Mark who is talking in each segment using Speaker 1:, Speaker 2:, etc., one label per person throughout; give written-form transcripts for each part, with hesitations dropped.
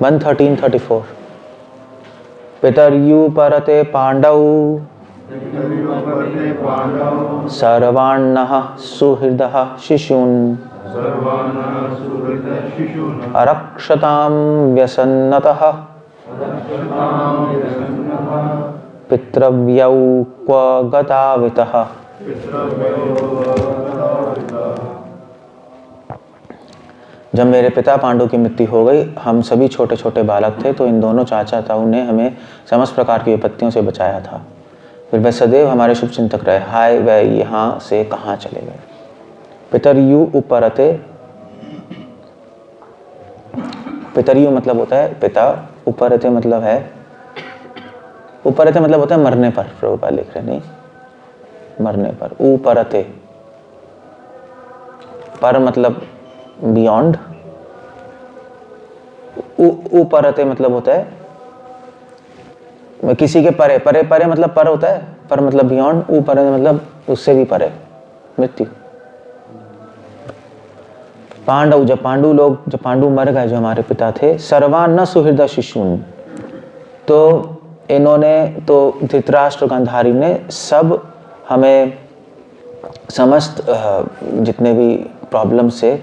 Speaker 1: 113:34 पितर्यु परते पांडव सर्वाण्णः सुहृदः शिशून् अरक्षतां व्यसन्नतः पितृव्यौ क्व गतावितः। जब मेरे पिता पांडु की मृत्यु हो गई, हम सभी छोटे छोटे बालक थे, तो इन दोनों चाचा ताऊ ने हमें समस्त प्रकार की विपत्तियों से बचाया था। फिर वे सदैव हमारे शुभ चिंतक रहे। हाय वे यहाँ से कहाँ चले गए। पितर्यु उपरते, पितर्यु मतलब होता है पिता, उपरते मतलब है, उपरते मतलब होता है मरने पर। प्रभुपाद लिख रहे नहीं, मरने पर। उपरते, पर मतलब बियॉन्ड, उपरते मतलब होता है किसी के परे। परे परे मतलब पर होता है, पर मतलब बियॉन्ड, ऊपर मतलब उससे भी परे, मृत्यु। पांडव, जब पांडु मर गए, जो हमारे पिता थे, सर्वान्न सुहृद शिशून, तो इन्होंने, तो धृतराष्ट्र गांधारी ने सब हमें समस्त जितने भी प्रॉब्लम से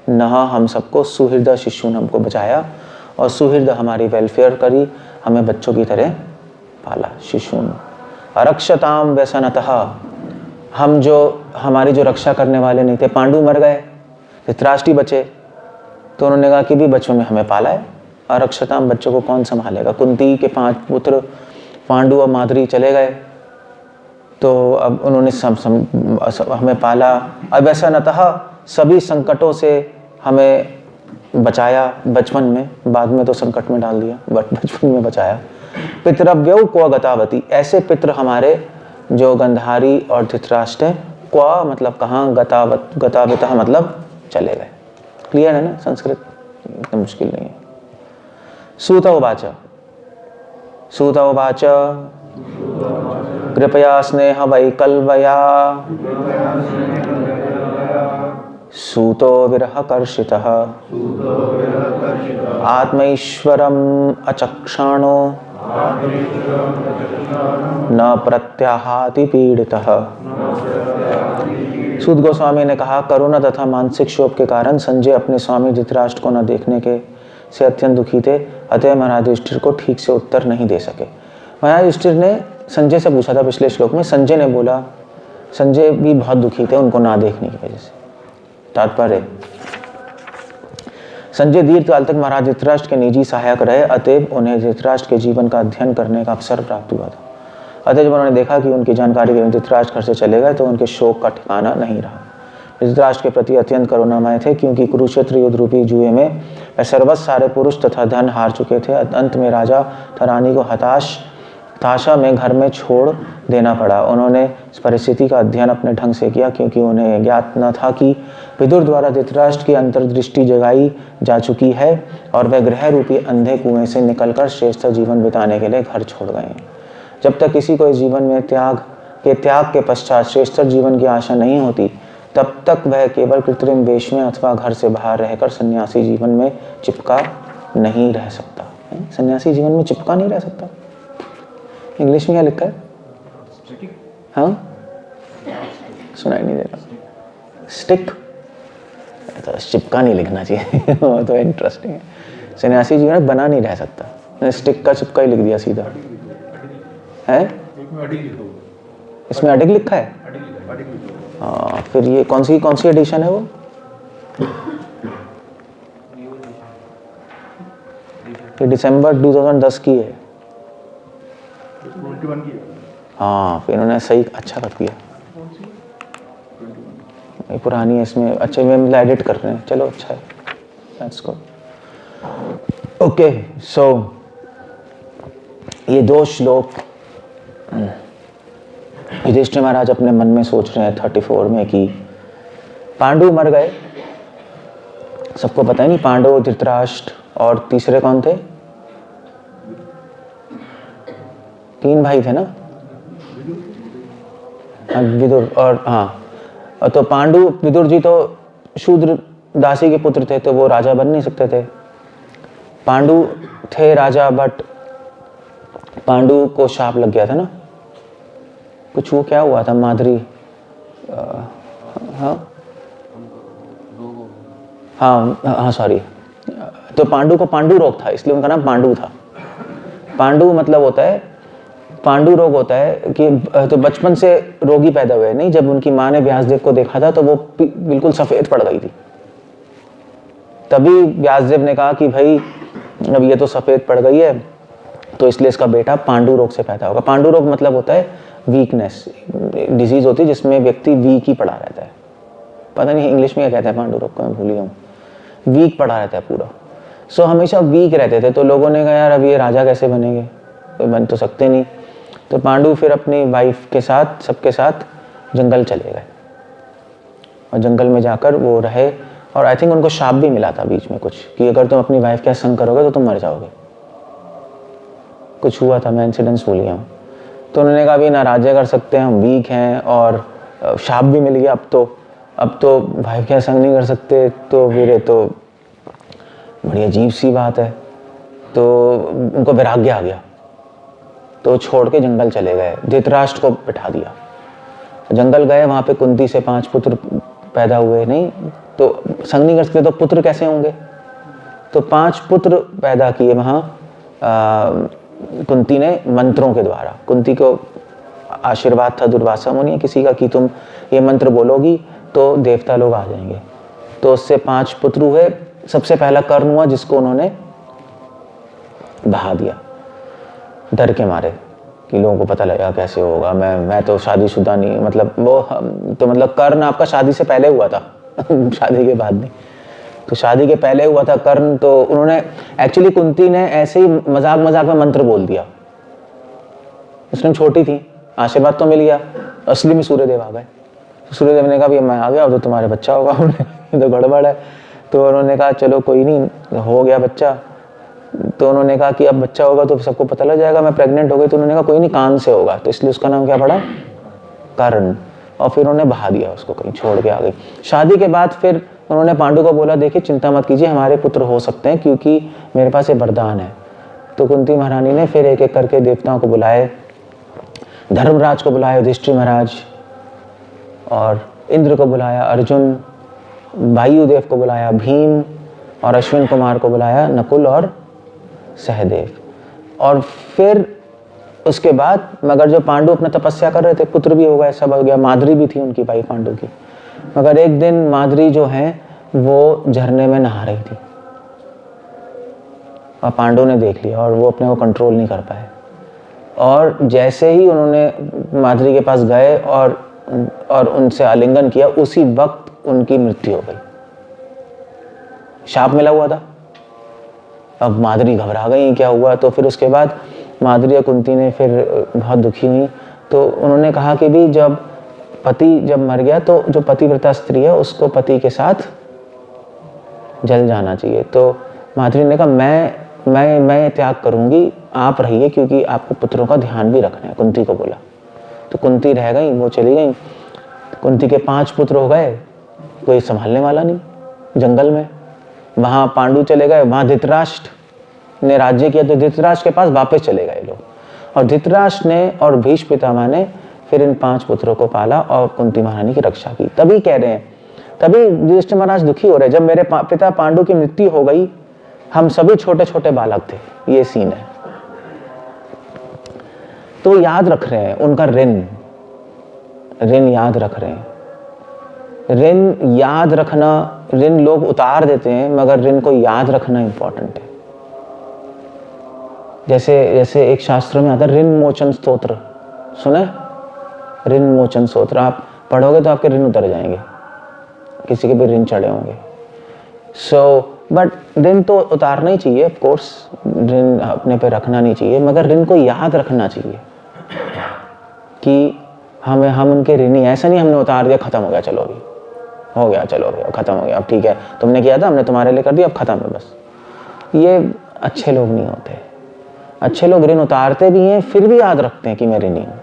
Speaker 1: नहा हम सबको सुहृद शिशून हमको बचाया, और सुहृद हमारी वेलफेयर करी, हमें बच्चों की तरह पाला। शिशून अरक्षताम व्यसनतः, हम जो हमारी जो रक्षा करने वाले नहीं थे, पांडु मर गए, धृतराष्ट्र बचे, तो उन्होंने कहा कि भी बच्चों ने हमें पाला है, अरक्षताम, बच्चों को कौन संभालेगा। कुंती के 5 पुत्र पांडु और माद्री चले गए, तो अब उन्होंने हमें पाला। अव्यसनतः, सभी संकटों से हमें बचाया बचपन में, बाद में तो संकट में डाल दिया, बट बचपन में बचाया। पितृव्यौ क्व गतावती, ऐसे पितृ हमारे जो गंधारी और धृतराष्ट्र, क्व मतलब कहाँ, गतावितः मतलब चले गए। क्लियर है ना, संस्कृत इतना मुश्किल नहीं है। सूत उवाच, सूत उवाच कृपया स्नेह वैकल्वया सूतो विरह कर्षितः आत्मैश्वरम् अचक्षाणो न प्रत्याहाति पीड़ितः। सूत गोस्वामी ने कहा, करुणा तथा मानसिक क्षोभ के कारण संजय अपने स्वामी धृतराष्ट्र को न देखने के से अत्यंत दुखी थे, अतः महाराज युधिष्ठिर को ठीक से उत्तर नहीं दे सके। महाराज युधिष्ठिर ने संजय से पूछा था पिछले श्लोक में, संजय ने बोला, संजय भी बहुत दुखी थे उनको ना देखने की वजह से। तात्पर्य, संजय दीर्घकाल तक महाराज धृतराष्ट्र के निजी सहायक रहे, अतएव उन्हें धृतराष्ट्र के जीवन का अध्ययन करने का अवसर प्राप्त हुआ था। अतः जब उन्होंने देखा कि उनकी जानकारी के धृतराष्ट्र घर से चले गए, तो उनके शोक का ठिकाना नहीं रहा। धृतराष्ट्र के प्रति अत्यंत करुणामय थे, क्योंकि कुरुक्षेत्र युद्ध रूपी जुए में वह सर्वस्व सारे पुरुष तथा धन हार चुके थे। अंत में राजा रानी को हताशा में घर में छोड़ देना पड़ा। उन्होंने इस परिस्थिति का अध्ययन अपने ढंग से किया, क्योंकि उन्हें ज्ञात न था कि विदुर द्वारा धृतराष्ट्र की अंतर्दृष्टि जगाई जा चुकी है, और वह ग्रह रूपी अंधे कुएं से निकलकर श्रेष्ठ जीवन बिताने के लिए घर छोड़ गए। जब तक किसी को इस जीवन में त्याग के पश्चात श्रेष्ठ जीवन की आशा नहीं होती, तब तक वह केवल कृत्रिम वेश में अथवा घर से बाहर रहकर सन्यासी जीवन में चिपका नहीं रह सकता। सन्यासी जीवन में चिपका नहीं रह सकता। इंग्लिश में क्या लिखा है? हाँ, सुनाई नहीं दे रहा। स्टिक, तो चिपका नहीं लिखना चाहिए वो तो इंटरेस्टिंग है। सन्यासी जीवन बना नहीं रह सकता, स्टिक का चिपका ही लिख दिया सीधा है। इसमें अडिग लिखा है। हाँ, फिर ये कौन सी एडिशन है वो? ये दिसंबर 2010 की है। हाँ, फिर इन्होंने सही अच्छा कर दिया। ये पुरानी है, इसमें अच्छे में एडिट कर रहे हैं। चलो अच्छा है, लेट्स गो। ओके, सो ये 2 श्लोक युधिष्ठिर महाराज अपने मन में सोच रहे हैं 34 में कि पांडु मर गए, सबको पता है नहीं, पांडव, धृतराष्ट्र और तीसरे कौन थे? 3 भाई थे ना, विदुर और हाँ, तो पांडु, विदुर जी तो शूद्र दासी के पुत्र थे, तो वो राजा बन नहीं सकते थे। पांडु थे राजा, बट पांडु को शाप लग गया था ना कुछ, वो क्या हुआ था माधुरी, हाँ सॉरी, तो पांडु को पांडु रोग था इसलिए उनका नाम पांडु था। पांडु मतलब होता है, पांडु रोग होता है कि तो बचपन से रोगी पैदा हुए नहीं, जब उनकी माँ ने व्यासदेव को देखा था तो वो बिल्कुल सफेद पड़ गई थी, तभी व्यासदेव ने कहा कि भाई अब ये तो सफेद पड़ गई है तो इसलिए इसका बेटा पांडु रोग से पैदा होगा। पांडु रोग मतलब होता है वीकनेस, डिजीज होती है जिसमें व्यक्ति वीक ही पड़ा रहता है, पता नहीं इंग्लिश में क्या कहते हैं पांडु रोग को, मैं भूल गया हूँ, वीक पड़ा रहता है पूरा। सो हमेशा वीक रहते थे, तो लोगों ने कहा यार अब ये राजा कैसे बनेंगे, कोई बन तो सकते नहीं। तो पांडु फिर अपनी वाइफ के साथ सबके साथ जंगल चले गए और जंगल में जाकर वो रहे, और आई थिंक उनको शाप भी मिला था बीच में कुछ कि अगर तुम अपनी वाइफ का संग करोगे तो तुम मर जाओगे, कुछ हुआ था, मैं इंसिडेंट्स भूल गया हूँ। तो उन्होंने कहा अभी ना राज्य कर सकते हैं, हम वीक हैं, और शाप भी मिल गया, अब तो वाइफ का संग नहीं कर सकते, तो फिर तो बड़ी अजीब सी बात है। तो उनको वैराग्य आ गया, तो छोड़ के जंगल चले गए, धृतराष्ट्र को बिठा दिया, जंगल गए, वहाँ पे कुंती से 5 पुत्र पैदा हुए, नहीं तो संग नहीं कर सकते तो पुत्र कैसे होंगे, तो 5 पुत्र पैदा किए वहाँ कुंती ने मंत्रों के द्वारा। कुंती को आशीर्वाद था दुर्वासा मुनि किसी का कि तुम ये मंत्र बोलोगी तो देवता लोग आ जाएंगे, तो उससे 5 पुत्र हुए। सबसे पहला कर्ण हुआ जिसको उन्होंने बहा दिया डर के मारे कि लोगों को पता लगा कैसे होगा, मैं तो शादीशुदा नहीं, मतलब वो तो मतलब कर्ण आपका शादी से पहले हुआ था शादी के बाद नहीं, तो शादी के पहले हुआ था कर्ण। तो उन्होंने एक्चुअली कुंती ने ऐसे ही मजाक मजाक में मंत्र बोल दिया, उसने छोटी थी, आशीर्वाद तो मिल गया, असली में सूर्यदेव आ गए। तो सूर्यदेव ने कहा भी मैं आ गया और तो तुम्हारे बच्चा होगा तो गड़बड़ है। तो उन्होंने कहा चलो कोई नहीं, हो गया बच्चा। तो उन्होंने कहा कि अब बच्चा होगा तो सबको पता लग जाएगा मैं प्रेग्नेंट हो गई, तो उन्होंने कहा कोई नहीं कान से होगा, तो इसलिए उसका नाम क्या पड़ा कर्ण, और फिर उन्होंने बहा दिया उसको, कहीं छोड़ के आ गई। शादी के बाद फिर उन्होंने पांडु को बोला देखिए चिंता मत कीजिए, हमारे पुत्र हो सकते हैं क्योंकि मेरे पास ये वरदान है। तो कुंती महारानी ने फिर एक एक करके देवताओं को बुलाए, धर्मराज को बुलाया, युधिष्ठिर महाराज, और इंद्र को बुलाया, अर्जुन, वायुदेव को बुलाया, भीम, और अश्विन कुमार को बुलाया, नकुल और सहदेव। और फिर उसके बाद मगर जो पांडु अपना तपस्या कर रहे थे, पुत्र भी हो गए, सब हो गया, माधुरी भी थी उनकी भाई पांडु की। मगर एक दिन माधुरी जो है वो झरने में नहा रही थी और पांडु ने देख लिया और वो अपने को कंट्रोल नहीं कर पाए, और जैसे ही उन्होंने माधुरी के पास गए और उनसे आलिंगन किया, उसी वक्त उनकी मृत्यु हो गई। शाप मिला हुआ था। अब माधुरी घबरा गई क्या हुआ, तो फिर उसके बाद माधुरी और कुंती ने फिर बहुत दुखी हुई, तो उन्होंने कहा कि भी जब पति जब मर गया तो जो पतिव्रता स्त्री है उसको पति के साथ जल जाना चाहिए। तो माधुरी ने कहा मैं त्याग करूंगी, आप रहिए क्योंकि आपको पुत्रों का ध्यान भी रखना है, कुंती को बोला। तो कुंती रह गई, वो चली गई। कुंती के 5 पुत्र हो गए, कोई संभालने वाला नहीं जंगल में। वहां पांडु चले गए, वहां धृतराष्ट्र ने राज्य किया, तो धृतराष्ट्र के पास वापस चले गए लोग, और धृतराष्ट्र ने और भीष्म पितामह ने फिर इन 5 पुत्रों को पाला और कुंती महारानी की रक्षा की। तभी कह रहे हैं, तभी युधिष्ठिर महाराज दुखी हो रहे, जब मेरे पिता पांडु की मृत्यु हो गई, हम सभी छोटे छोटे बालक थे, ये सीन है। तो याद रख रहे हैं उनका ऋण याद रख रहे हैं। ऋण याद रखना, ऋण लोग उतार देते हैं मगर ऋण को याद रखना इंपॉर्टेंट है। जैसे एक शास्त्र में आता है ऋण मोचन स्तोत्र, सुने? ऋण मोचन स्तोत्र आप पढ़ोगे तो आपके ऋण उतर जाएंगे, किसी के भी ऋण चढ़े होंगे। बट ऋण तो उतारना ही चाहिए, ऑफ कोर्स ऋण अपने पे रखना नहीं चाहिए, मगर ऋण को याद रखना चाहिए कि हम उनके ऋणी। ऐसा नहीं हमने उतार दिया खत्म हो गया, चलो अभी हो गया, चलो अभी खत्म हो गया, अब ठीक है तुमने किया था हमने तुम्हारे लिए कर दिया, अब खत्म है बस। ये अच्छे लोग नहीं होते। अच्छे लोग ऋण उतारते भी हैं फिर भी याद रखते हैं कि मैं ऋणी हूँ।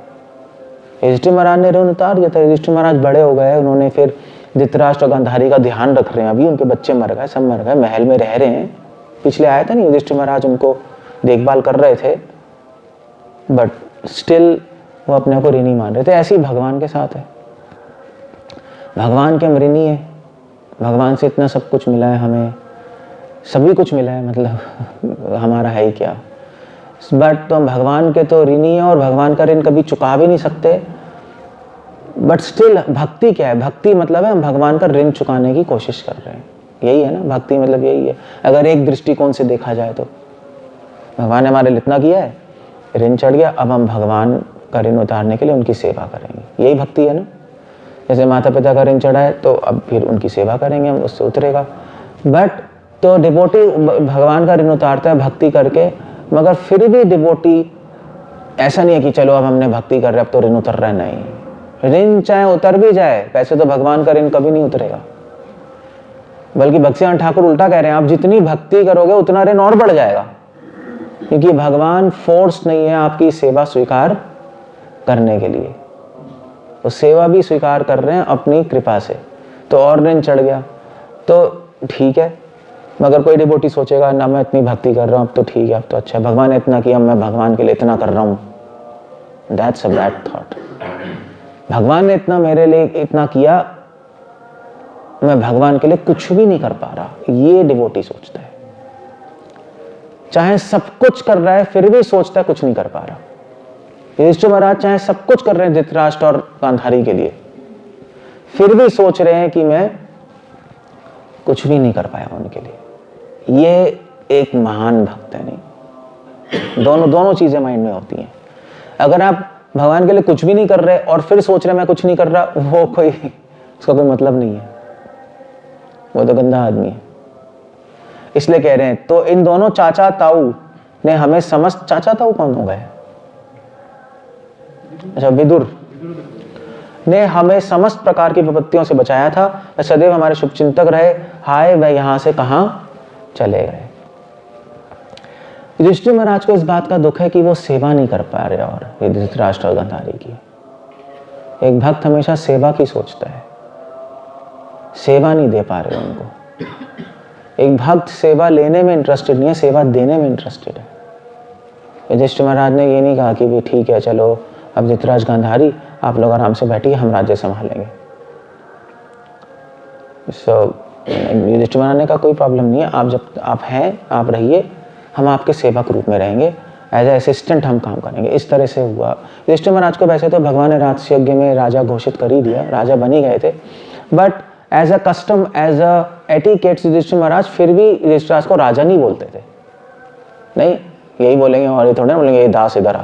Speaker 1: युधिष्ठिर महाराज ने ऋण उतार दिया था। युधिष्ठिर महाराज बड़े हो गए, उन्होंने फिर धृतराष्ट्र और गांधारी का ध्यान रख रहे हैं। अभी उनके बच्चे मर गए, सब मर गए, महल में रह रहे हैं, पिछले आया था नहीं, युधिष्ठिर महाराज उनको देखभाल कर रहे थे, बट स्टिल वो अपने को ऋणी मान रहे थे। ऐसे ही भगवान के साथ है, भगवान के हम ऋणी है। भगवान से इतना सब कुछ मिला है, हमें सभी कुछ मिला है, मतलब हमारा है ही क्या। बट तो हम भगवान के तो ऋणी है और भगवान का ऋण कभी चुका भी नहीं सकते। बट स्टिल भक्ति क्या है? भक्ति मतलब है हम भगवान का ऋण चुकाने की कोशिश कर रहे हैं, यही है ना भक्ति, मतलब यही है। अगर एक दृष्टिकोण से देखा जाए तो भगवान ने हमारे लिए इतना किया है, ऋण चढ़ गया, अब हम भगवान का ऋण उतारने के लिए उनकी सेवा करेंगे, यही भक्ति है ना। जैसे माता पिता का ऋण चढ़ा है तो अब फिर उनकी सेवा करेंगे, हम उससे उतरेगा। बट तो डिवोटी भगवान का ऋण उतारता है भक्ति करके, मगर फिर भी डिवोटी ऐसा नहीं है कि चलो अब हमने भक्ति कर रहे अब तो ऋण उतर रहा है, नहीं। ऋण चाहे उतर भी जाए, वैसे तो भगवान का ऋण कभी नहीं उतरेगा। बल्कि भक्तिसिंह ठाकुर उल्टा कह रहे हैं, आप जितनी भक्ति करोगे उतना ऋण और बढ़ जाएगा, क्योंकि भगवान फोर्स नहीं है आपकी सेवा स्वीकार करने के लिए, वो सेवा भी स्वीकार कर रहे हैं अपनी कृपा से, तो और ऋण चढ़ गया तो ठीक है। मगर कोई डिवोटी सोचेगा ना मैं इतनी भक्ति कर रहा हूँ अब तो ठीक है, अब तो अच्छा है, भगवान ने इतना किया, मैं भगवान के लिए इतना कर रहा हूँ, दैट्स अ बैड थॉट। भगवान ने इतना मेरे लिए इतना किया, मैं भगवान के लिए कुछ भी नहीं कर पा रहा, ये डिवोटी सोचता है। चाहे सब कुछ कर रहा है फिर भी सोचता है कुछ नहीं कर पा रहा। युधिष्ठिर महाराज चाहे सब कुछ कर रहे हैं धृतराष्ट्र और गांधारी के लिए, फिर भी सोच रहे हैं कि मैं कुछ भी नहीं कर पाया उनके लिए। ये एक महान भक्त है। नहीं, दोनों चीजें माइंड में होती हैं। अगर आप भगवान के लिए कुछ भी नहीं कर रहे और फिर सोच रहे मैं कुछ नहीं कर रहा, वो कोई उसका कोई मतलब नहीं है, वो तो गंदा आदमी है। इसलिए कह रहे हैं, तो इन दोनों चाचा ताऊ ने हमें समस्त, चाचा ताऊ कौन हो गए? अच्छा, विदुर ने हमें समस्त प्रकार की विपत्तियों से बचाया था, वह सदैव हमारे शुभचिंतक रहे, हाय वह यहां से कहां चले गए। युधिष्ठिर महाराज को इस बात का दुख है कि वो सेवा नहीं कर पा रहे और धृतराष्ट्र और गांधारी की। एक भक्त हमेशा सेवा की सोचता है, सेवा नहीं दे पा रहे उनको। एक भक्त सेवा लेने में इंटरेस्टेड नहीं है, सेवा देने में इंटरेस्टेड है। युधिष्ठिर महाराज ने ये नहीं कहा कि भी ठीक है चलो अब धृतराज गांधारी आप लोग आराम से बैठिए, हम राज्य संभालेंगे। युधिष्ठिर महाराज ने कहा कोई प्रॉब्लम नहीं है, आप जब आप हैं आप रहिए, हम आपके सेवक रूप में रहेंगे, एज ए असिस्टेंट हम काम करेंगे। इस तरह से हुआ। युधिष्ठिर महाराज को वैसे तो भगवान ने राजर्षि यज्ञ में राजा घोषित कर ही दिया, राजा बन ही गए थे, but as a custom, as a etiquette Yudhishthir Maharaj फिर भी युधिष्ठिर महाराज को राजा नहीं बोलते थे। नहीं, यही बोलेंगे और ये थोड़े ना बोलेंगे ये दास इधर आ,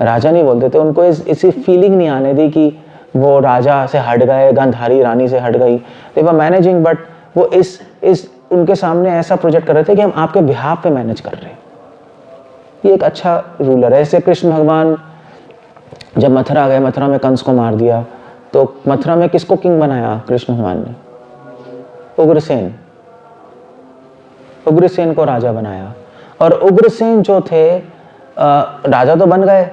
Speaker 1: राजा नहीं बोलते थे। उनको इसी फीलिंग नहीं आने दी कि वो राजा से हट गए, गांधारी रानी से हट गई, दे वर मैनेजिंग, बट वो इस उनके सामने ऐसा प्रोजेक्ट कर रहे थे कि हम आपके बिहाफ पे मैनेज कर रहे हैं। ये एक अच्छा रूलर है। ऐसे कृष्ण भगवान जब मथुरा गए, मथुरा में कंस को मार दिया, तो मथुरा में किसको किंग बनाया कृष्ण भगवान ने? उग्रसेन, उग्रसेन को राजा बनाया। और उग्रसेन जो थे राजा तो बन गए,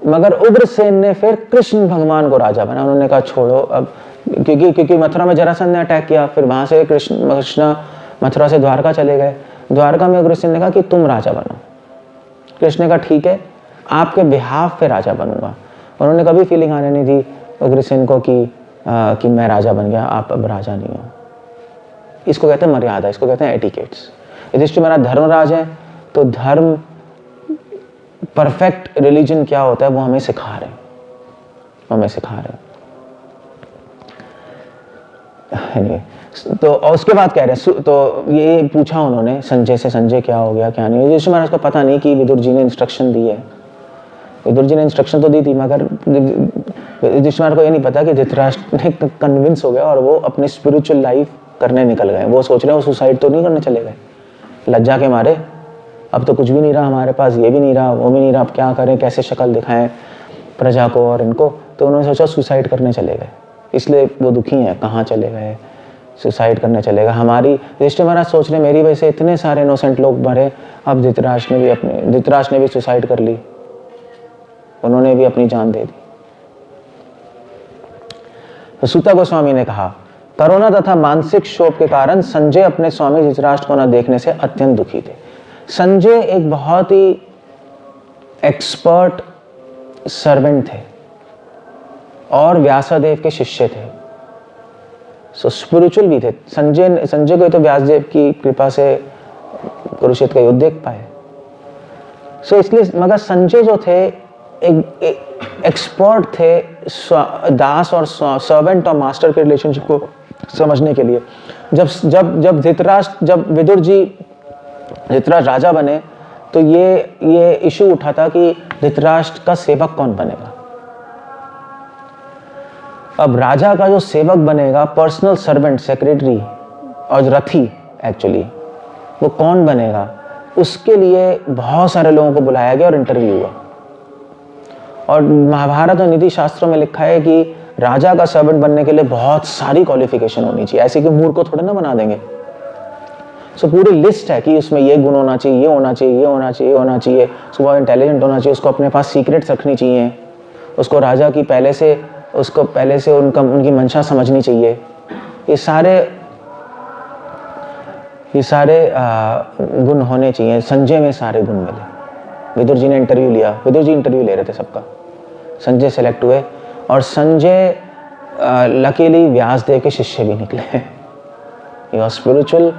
Speaker 1: मगर उग्रसेन ने फिर कृष्ण भगवान को राजा बनाया। उन्होंने कहा छोड़ो अब, क्योंकि मथुरा में जरासंध ने अटैक किया, फिर वहां से कृष्ण मथुरा से द्वारका चले गए। द्वारका में उग्रसेन ने कहा कि तुम राजा बनो। कृष्ण ने कहा ठीक है, आपके बिहाफ पे राजा बनूंगा। उन्होंने कभी फीलिंग आने नहीं दी उग्रसेन को कि मैं राजा बन गया, आप अब राजा नहीं हो। इसको कहते हैं मर्यादा, इसको कहते हैं एटिकेट्स। युधिष्ठिर महाराज धर्मराज है, तो धर्म परफेक्ट रिलीजन क्या होता है वो हमें सिखा रहे हैं, हमें सिखा रहे हैं। anyway, तो और उसके बाद कह रहे हैं, तो ये पूछा उन्होंने संजय से, संजय क्या हो गया क्या नहीं। युधिष्ठिर महाराज को पता नहीं कि विदुर जी ने इंस्ट्रक्शन दी है। विदुर जी ने इंस्ट्रक्शन तो दी थी, मगर युधिष्ठिर महाराज को ये नहीं पता कि धृतराष्ट्र ने कन्विंस हो गया और वो अपने स्पिरिचुअल लाइफ करने निकल गए। वो सोच रहे हैं वो सुसाइड तो नहीं करने चले गए, लज्जा के मारे, अब तो कुछ भी नहीं रहा हमारे पास, ये भी नहीं रहा वो भी नहीं रहा, अब क्या करें, कैसे शक्ल दिखाएं प्रजा को और इनको। तो उन्होंने सोचा सुसाइड करने चले गए, इसलिए वो दुखी हैं, कहाँ चले गए, सुसाइड करने चले गए। हमारी युधिष्ठिर महाराज सोच रहे मेरी वजह से इतने सारे इनोसेंट लोग मरे, अब धृतराष्ट्र ने भी सुसाइड कर ली, उन्होंने भी अपनी जान दे दी। तो सूता गोस्वामी ने कहा कोरोना तथा मानसिक क्षोभ के कारण संजय अपने स्वामी धृतराष्ट्र को न देखने से अत्यंत दुखी थे। संजय एक बहुत ही एक्सपर्ट सर्वेंट थे और व्यासदेव के शिष्य थे, सो स्पिरिचुअल भी थे। संजय को तो व्यासदेव की कृपा से कुरुक्षेत्र का युद्ध देख पाए। सो इसलिए मगर संजय जो थे एक एक्सपर्ट थे दास और सर्वेंट और मास्टर के रिलेशनशिप को समझने के लिए। जब धृतराष्ट्र राजा बने तो ये इशू उठा था कि धृतराष्ट्र का सेवक कौन बनेगा। अब राजा का जो सेवक बनेगा, पर्सनल सर्वेंट, सेक्रेटरी और रथी एक्चुअली, वो कौन बनेगा, उसके लिए बहुत सारे लोगों को बुलाया गया और इंटरव्यू हुआ। और महाभारत और नीति शास्त्रों में लिखा है कि राजा का सर्वेंट बनने के लिए बहुत सारी क्वालिफिकेशन होनी चाहिए, ऐसे कि मूर्ख को थोड़े ना बना देंगे। सो पूरी लिस्ट है कि उसमें ये गुण होना चाहिए, ये होना चाहिए, ये होना चाहिए, ये होना चाहिए, उसको बहुत इंटेलिजेंट होना चाहिए, उसको अपने पास सीक्रेट्स रखनी चाहिए, उसको राजा की पहले से उनकी मंशा समझनी चाहिए। ये सारे गुण होने चाहिए। संजय में सारे गुण मिले। विदुर जी ने इंटरव्यू लिया, विदुर जी इंटरव्यू ले रहे थे सबका, संजय सेलेक्ट हुए और संजय लकीली व्यासदेव के शिष्य भी निकले। He was spiritual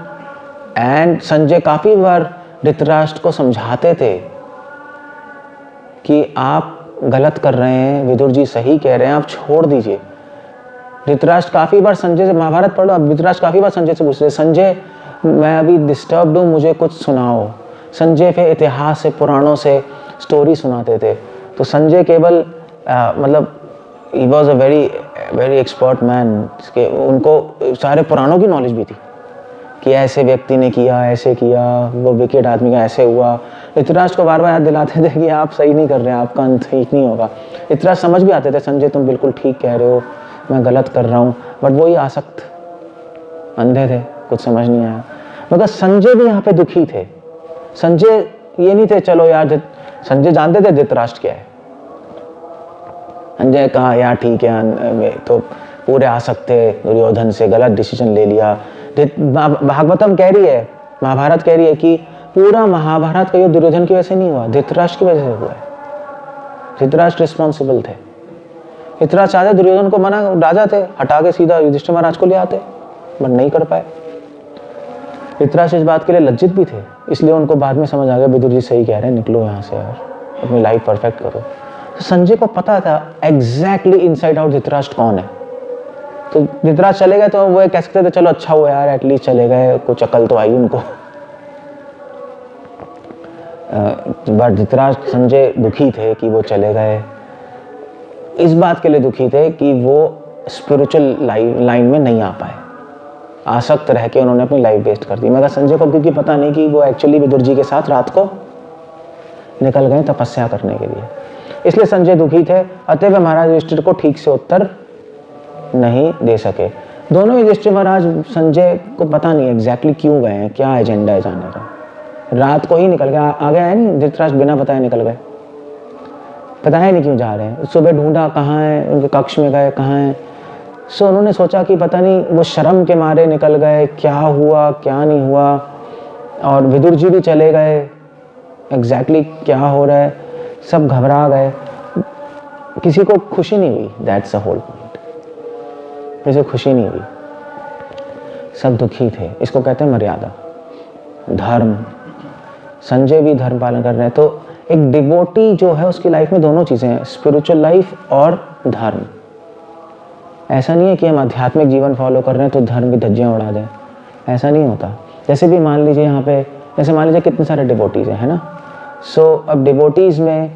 Speaker 1: and Sanjay काफी बार धृतराष्ट्र को समझाते थे कि आप गलत कर रहे हैं, विदुर जी सही कह रहे हैं, आप छोड़ दीजिए। धृतराष्ट्र काफी बार संजय से, महाभारत पढ़ लो, धृतराष्ट्र काफी बार संजय से पूछ रहे, संजय मैं अभी डिस्टर्ब्ड हूँ, मुझे कुछ सुनाओ। संजय फिर इतिहास से, पुराणों से स्टोरी सुनाते थे। तो संजय केवल मतलब he was a very expert man, उनको सारे पुराणों की नॉलेज भी थी कि ऐसे व्यक्ति ने किया, ऐसे किया, वो विकेट आदमी का ऐसे हुआ। धृतराष्ट्र को बार बार याद दिलाते थे कि आप सही नहीं कर रहे हैं, आपका अंत ठीक नहीं होगा। धृतराष्ट्र समझ भी आते थे, संजय तुम बिल्कुल ठीक कह रहे हो, मैं गलत कर रहा हूँ, बट वो ही आसक्त अंधे थे, कुछ समझ नहीं आया। मगर संजय भी यहाँ पे दुखी थे। संजय ये नहीं थे चलो यार, संजय जानते थे धृतराष्ट्र क्या है। संजय कहा यार ठीक है, तो पूरे आसक्त थे दुर्योधन से, गलत डिसीजन ले लिया। भागवतम कह रही है, महाभारत कह रही है कि पूरा महाभारत का युद्ध दुर्योधन की वजह से नहीं हुआ, धृतराष्ट्र की वजह से हुआ है। धृतराष्ट्र रिस्पॉन्सिबल थे। धृतराष्ट्र चाहते दुर्योधन को, मना राजा थे, हटा के सीधा युधिष्ठिर महाराज को ले आते, बट नहीं कर पाए। धृतराष्ट्र इस बात के लिए लज्जित भी थे, इसलिए उनको बाद में समझ आ गया विदुर जी सही कह रहे हैं, निकलो यहाँ से यार, अपनी लाइफ परफेक्ट करो। तो संजय को पता था एग्जैक्टली इनसाइड आउट धृतराष्ट्र कौन है। तो धृतराष्ट्र चले गए तो वो कह सकते थे चलो अच्छा हुआ यार, एटलीस्ट चले गए, कुछ अकल तो आई उनको। बट धृतराष्ट्र, संजय दुखी थे कि वो चले गए। इस बात के लिए दुखी थे कि वो स्पिरिचुअल लाइन में नहीं आ पाए, आसक्त रह के उन्होंने अपनी लाइफ वेस्ट कर दी। मगर संजय को क्योंकि पता नहीं कि वो एक्चुअली विदुर जी के साथ रात को निकल गए तपस्या करने के लिए, इसलिए संजय दुखी थे। अतएव महाराज युधिष्ठिर को ठीक से उत्तर नहीं दे सके। दोनों युधिष्ठिर महाराज संजय को पता नहीं एग्जैक्टली क्यों गए हैं, क्या एजेंडा है जाने का। रात को ही निकल गए, आ गया है नहीं, धृतराष्ट्र बिना बताए निकल गए, पता है नहीं क्यों जा रहे हैं। सुबह ढूंढा कहाँ है, उनके कक्ष में गए कहाँ है। सो उन्होंने सोचा कि पता नहीं वो शर्म के मारे निकल गए, क्या हुआ क्या नहीं हुआ। और विदुर जी भी चले गए, एग्जैक्टली क्या हो रहा है, सब घबरा गए, किसी को खुशी नहीं हुई। दैट्स द होल पॉइंट, किसी को खुशी नहीं हुई, सब दुखी थे। इसको कहते हैं मर्यादा, धर्म। संजय भी धर्म पालन कर रहे हैं। तो एक डिवोटी जो है उसकी लाइफ में दोनों चीजें हैं, स्पिरिचुअल लाइफ और धर्म। ऐसा नहीं है कि हम आध्यात्मिक जीवन फॉलो कर रहे हैं तो धर्म की धज्जियां उड़ा दें, ऐसा नहीं होता। जैसे भी मान लीजिए यहाँ पे, जैसे मान लीजिए कितने सारे डिवोटीज हैं, है ना। सो अब डिवोटीज में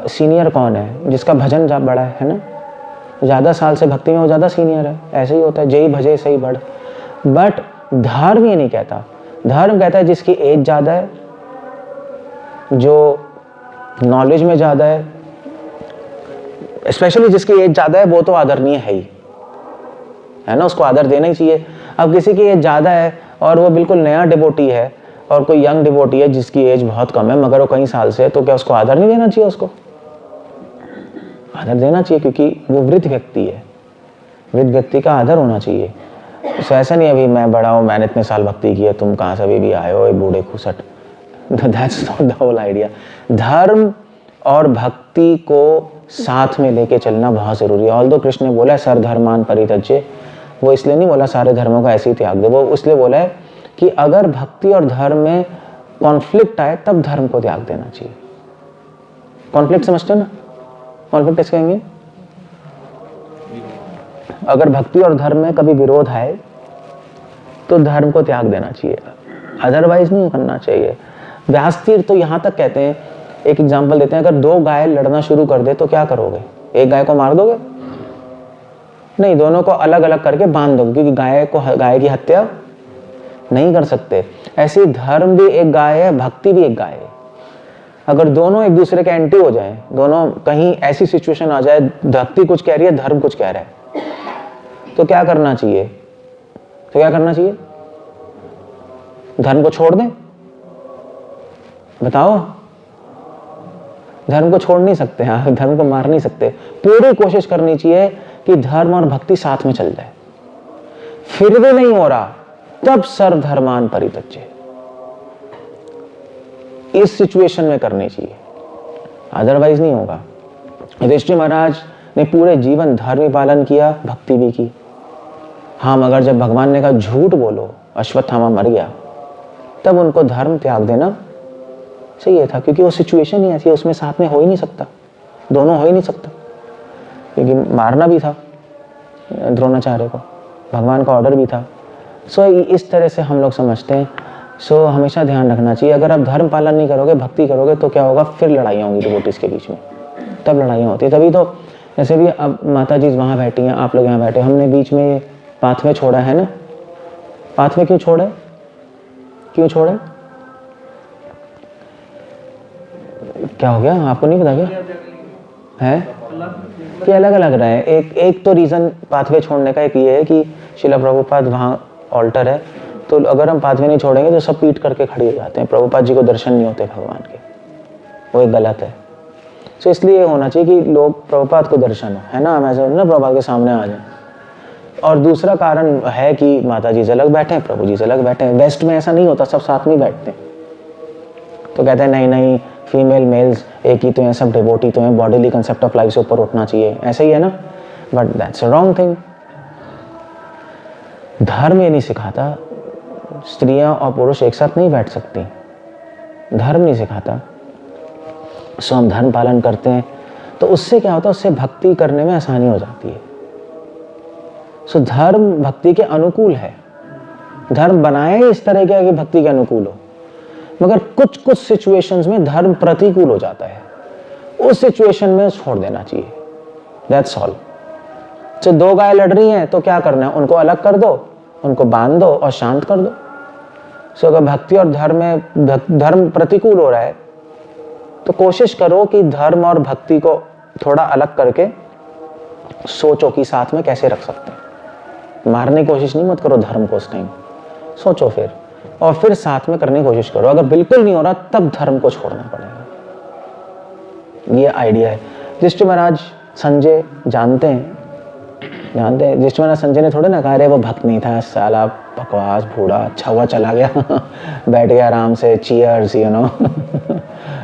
Speaker 1: सीनियर कौन है, जिसका भजन बड़ा है ना, ज़्यादा साल से भक्ति में वो ज़्यादा सीनियर है। ऐसे ही होता है, जय भजे सही बढ़। बट धर्म ये नहीं कहता, धर्म कहता है जिसकी एज ज़्यादा है, जो नॉलेज में ज़्यादा है, स्पेशली जिसकी एज ज़्यादा है वो तो आदरणीय है ही, है ना, उसको आदर देना ही चाहिए। अब किसी की एज ज़्यादा है और वो बिल्कुल नया डिवोटी है और कोई यंग डिवोटी है जिसकी एज बहुत कम है मगर वो कई साल से है, तो क्या उसको आदर नहीं देना चाहिए? उसको आदर देना चाहिए, क्योंकि वो वृद्ध व्यक्ति है, वृद्ध व्यक्ति का आदर होना चाहिए। सो ऐसा नहीं अभी मैं बड़ा हूँ, मैंने इतने साल भक्ति की है, तुम कहाँ से अभी भी आए हो बूढ़े खुसट। That's not the whole idea. धर्म और भक्ति को साथ में लेके चलना बहुत ज़रूरी है। ऑल्दो कृष्ण ने बोला है सर्व धर्मान परित्यज्य, वो इसलिए नहीं बोला सारे धर्मों को ऐसे ही त्याग दो, वो इसलिए बोला है कि अगर भक्ति और धर्म में कॉन्फ्लिक्ट आए तब धर्म को त्याग देना चाहिए। कॉन्फ्लिक्ट समझते हो ना? कॉन्फ्लिक्ट कैसे कहेंगे? अगर भक्ति और धर्म में कभी विरोध आए तो धर्म को त्याग देना चाहिए, अदरवाइज नहीं करना चाहिए। व्यासतीर्थ तो यहाँ तक कहते हैं, एक एग्जांपल देते हैं, अगर दो गाय लड़ना शुरू कर दे तो क्या करोगे? एक गाय को मार दोगे? नहीं, दोनों को अलग अलग करके बांध दोगे, क्योंकि गाय की हत्या नहीं कर सकते। ऐसे ही धर्म भी एक गाय है, भक्ति भी एक गाय है। अगर दोनों एक दूसरे के एंटी हो जाए, दोनों कहीं ऐसी सिचुएशन आ जाए, भक्ति कुछ कह रही है, धर्म कुछ कह रहा है, तो क्या करना चाहिए? धर्म को छोड़ दें? बताओ, धर्म को छोड़ नहीं सकते, हाँ, धर्म को मार नहीं सकते। पूरी कोशिश करनी चाहिए कि धर्म और भक्ति साथ में चल जाए। फिर भी नहीं हो रहा, तब सर्व धर्मान परित्यज्य, इस सिचुएशन में करनी चाहिए, अदरवाइज नहीं होगा। युधिष्ठिर महाराज ने पूरे जीवन धर्म पालन किया, भक्ति भी की। हाँ, मगर जब भगवान ने कहा झूठ बोलो, अश्वत्थामा मर गया, तब उनको धर्म त्याग देना चाहिए था, क्योंकि वो सिचुएशन ही ऐसी है, उसमें साथ में हो ही नहीं सकता, दोनों हो ही नहीं सकता, क्योंकि मारना भी था द्रोणाचार्य को, भगवान का ऑर्डर भी था। सो इस तरह से हम लोग समझते हैं। सो हमेशा ध्यान रखना चाहिए, अगर आप धर्म पालन नहीं करोगे, भक्ति करोगे, तो क्या होगा? फिर लड़ाइयाँ होंगी डिवोटीज के बीच में, तब लड़ाइयाँ होती है। तभी तो जैसे भी अब माता जी वहाँ बैठी हैं, आप लोग यहाँ बैठे, हमने बीच में पाथवे छोड़ा है ना। पाथवे क्यों छोड़े? क्या हो गया? आपको नहीं पता क्या है कि अलग अलग रहा है? एक तो रीज़न पाथवे छोड़ने का एक ये है कि श्रील प्रभुपाद वहाँ ऑल्टर है, तो अगर हम पाथवे नहीं छोड़ेंगे तो सब पीट करके खड़े हो जाते हैं, प्रभुपाद जी को दर्शन नहीं होते भगवान के, वो एक गलत है। सो इसलिए होना चाहिए कि लोग प्रभुपाद को दर्शन हो, है ना, हम ऐसे ना प्रभुपाद के सामने आ जाए। और दूसरा कारण है कि माता जी से अलग बैठे हैं, प्रभु जी से अलग बैठे हैं। वेस्ट में ऐसा नहीं होता, सब साथ में बैठते हैं, तो कहते हैं नहीं नहीं, फीमेल मेल्स एक ही तो हैं, सब डिवोटी तो हैं, बॉडीली कंसेप्ट ऑफ लाइफ से ऊपर उठना चाहिए, ऐसा ही है ना। But that's a wrong thing. धर्म ये नहीं सिखाता स्त्रियां और पुरुष एक साथ नहीं बैठ सकती, धर्म नहीं सिखाता। सो हम धर्म पालन करते हैं, तो उससे क्या होता है? उससे भक्ति करने में आसानी हो जाती है। सो धर्म भक्ति के अनुकूल है, धर्म बनाया ही इस तरह का कि भक्ति के अनुकूल हो, मगर कुछ कुछ सिचुएशंस में धर्म प्रतिकूल हो जाता है, उस सिचुएशन में छोड़ देना चाहिए, दैट्स ऑल। तो दो गाय लड़ रही हैं तो क्या करना है? उनको अलग कर दो, उनको बांध दो और शांत कर दो। सो अगर भक्ति और धर्म में धर्म प्रतिकूल हो रहा है तो कोशिश करो कि धर्म और भक्ति को थोड़ा अलग करके सोचो कि साथ में कैसे रख सकते हैं। मारने की कोशिश नहीं मत करो धर्म को उस टाइम, सोचो फिर, और फिर साथ में करने की कोशिश करो। अगर बिल्कुल नहीं हो रहा तब धर्म को छोड़ना पड़ेगा, ये आइडिया है। युधिष्ठिर महाराज संजय जानते हैं, युधिष्ठिर महाराज संजय ने थोड़े ना कहा अरे वो भक्त नहीं था, साला बकवास बूढ़ा, अच्छा हुआ चला गया बैठ गया आराम से, चीयर्स, यू नो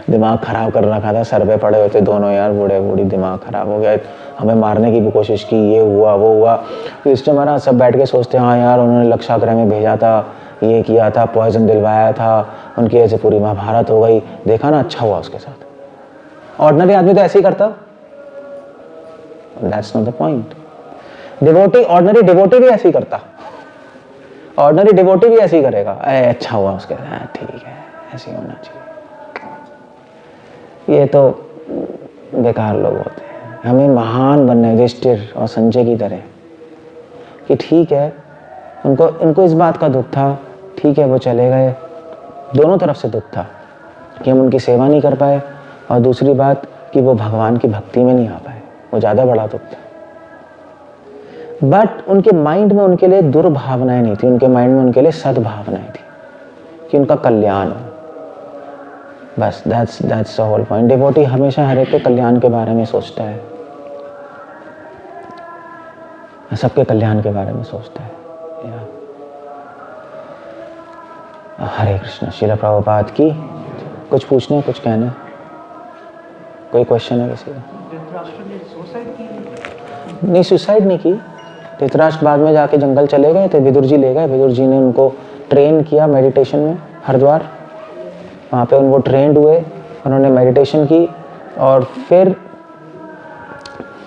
Speaker 1: दिमाग खराब कर रखा था, सर पे पड़े हुए थे दोनों यार, बूढ़े बूढ़ी, दिमाग खराब हो गया, हमें मारने की भी कोशिश की, ये हुआ वो हुआ। युधिष्ठिर महाराज सब बैठ के सोचते हाँ यार उन्होंने लक्षाग्रह में भेजा था, ये किया था, पॉइजन दिलवाया था, उनकी ऐसे पूरी महाभारत हो गई, देखा ना, अच्छा हुआ उसके साथ। ऑर्डिनरी आदमी तो ऐसे ही करता, that's not the point. Devotee, ordinary devotee भी ऐसे ही करता, ऑर्डिनरी डिवोटी भी ऐसे ही करेगा, अरे अच्छा हुआ उसके साथ, ठीक है, ऐसे ही होना चाहिए। ये तो बेकार लोग होते हैं। हमें महान बनना है युधिष्ठिर और संजय की तरह, कि ठीक है उनको इस बात का दुख था, ठीक है वो चले गए, दोनों तरफ से दुख था कि हम उनकी सेवा नहीं कर पाए, और दूसरी बात कि वो भगवान की भक्ति में नहीं आ पाए, वो ज़्यादा बड़ा दुख था। बट उनके माइंड में उनके लिए दुर्भावनाएं नहीं थी, उनके माइंड में उनके लिए सद्भावनाएं थी कि उनका कल्याण हो, बस that's the whole point. Devotee हमेशा हर एक के कल्याण के बारे में सोचता है, सबके कल्याण के बारे में सोचता है। हरे कृष्ण। श्रील प्रभुपाद की। कुछ पूछना है, कुछ कहना है? कोई क्वेश्चन है किसी का? नहीं, सुसाइड नहीं की। धृतराष्ट्र बाद में जाके जंगल चले गए थे, विदुर जी ले गए। विदुर जी ने उनको ट्रेन किया मेडिटेशन में, हरिद्वार। वहाँ पे उनको ट्रेंड हुए, उन्होंने मेडिटेशन की और फिर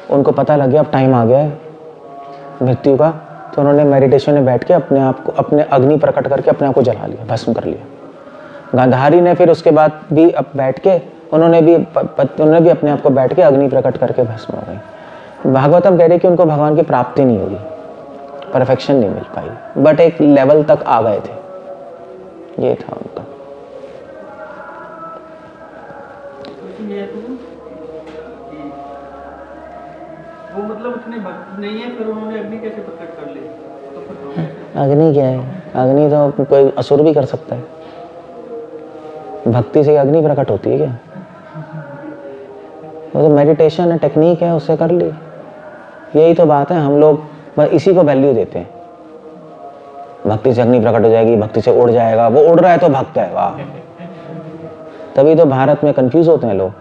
Speaker 1: उनको पता लग गया अब टाइम आ गया है मृत्यु का। तो उन्होंने मेडिटेशन में बैठ के अपने आप को, अपने अग्नि प्रकट करके अपने आप को जला लिया, भस्म कर लिया। गांधारी ने फिर उसके बाद भी अब बैठ के उन्होंने भी अपने आप को बैठ के अग्नि प्रकट करके भस्म हो गई। भागवतम कह रहे कि उनको भगवान की प्राप्ति नहीं हुई, परफेक्शन नहीं मिल पाई, बट एक लेवल तक आ गए थे, ये था उनका।
Speaker 2: वो मतलब उतने भक्त नहीं है, फिर उन्होंने अग्नि कैसे प्रकट कर ली? तो फिर
Speaker 1: अग्नि क्या है? अग्नि तो कोई असुर भी कर सकता है। भक्ति से अग्नि प्रकट होती है क्या? वो तो मेडिटेशन है, टेक्निक है, उससे कर ली। यही तो बात है, हम लोग बस इसी को वैल्यू देते हैं। भक्ति से अग्नि प्रकट हो जाएगी, भक्ति से उड़ जाएगा, वो उड़ रहा है तो भक्त है, वाह। तभी तो भारत में कंफ्यूज होते हैं लोग,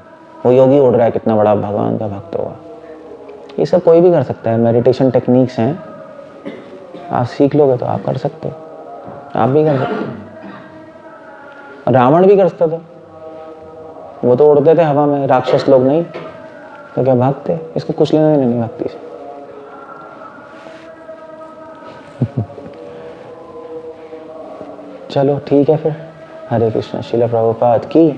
Speaker 1: वो योगी उड़ रहा है, कितना बड़ा भगवान का भक्त होगा। ये सब कोई भी कर सकता है, मेडिटेशन टेक्निक्स हैं, आप सीख लोगे तो आप कर सकते हो, आप भी कर सकते हो। रावण भी कर सकता था, वो तो उड़ते थे हवा में, राक्षस लोग नहीं, तो क्या भक्त थे? इसको कुछ लेना नहीं भक्ति से। चलो ठीक है फिर, हरे कृष्ण। श्रील प्रभुपाद की।